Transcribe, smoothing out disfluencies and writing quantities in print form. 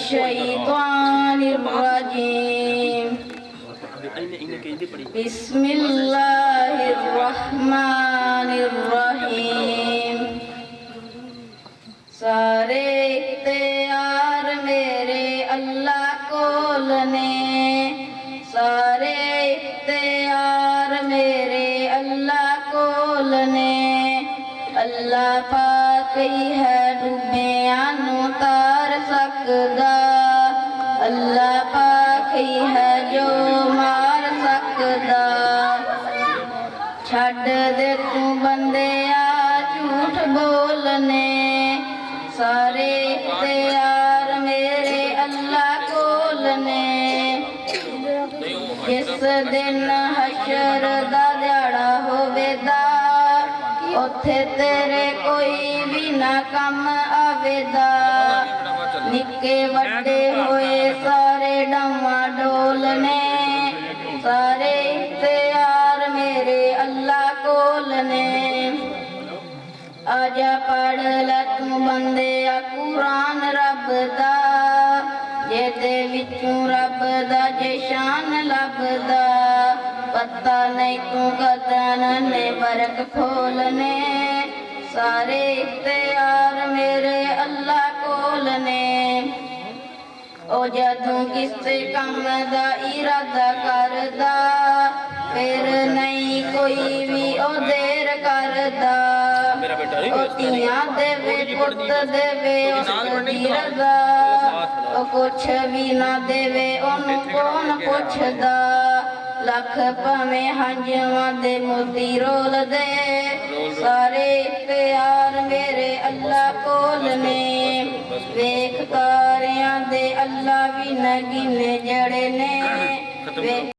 मिनश्शैतानिर रजीम। बिस्मिल्लाहिर रहमानिर रहीम। सारे इख्तियार मेरे अल्लाह कोल ने, सारे इख्तियार मेरे अल्लाह कोल ने। अल्लाह पाक ही है डूबियां नूं तार सकदा, अल्लाह पाक ही है जो मार सकदा। छड्ड दे तू बंदिया झूठ बोलने, सारे इख्तियार मेरे अल्लाह कोल ने। जिस दिन हशर दा दिहाड़ा होवेगा, उत्थे तेरे कोई भी ना कम आवेगा। निक्के वड्डे होए सारे डावां डोल ने, सारे इख्तियार मेरे अल्लाह कोल ने। आजा पढ़ लै तू बंदिया कुरान रब दा, जेदे विचों रब दा जशान लभदा। पता नहीं तू कदन ने बरक खोलने, सारे इख्तियार मेरे अल्लाह कोल ने। ओ जदों किसे कम दा इरादा करदा, फिर नहीं कोई भी ओ देर करदा। ओ तियां देवे पुत देवे उसदी रज़ा, ओ कुछ भी ना देवे ओनू कौन पुछदा। लख भावें हंजवां दे मोती रोल दे, सारे इख्तियार मेरे अल्लाह कोल ने। वेख तारियां दे अल्लाह भी न गिने जड़े ने।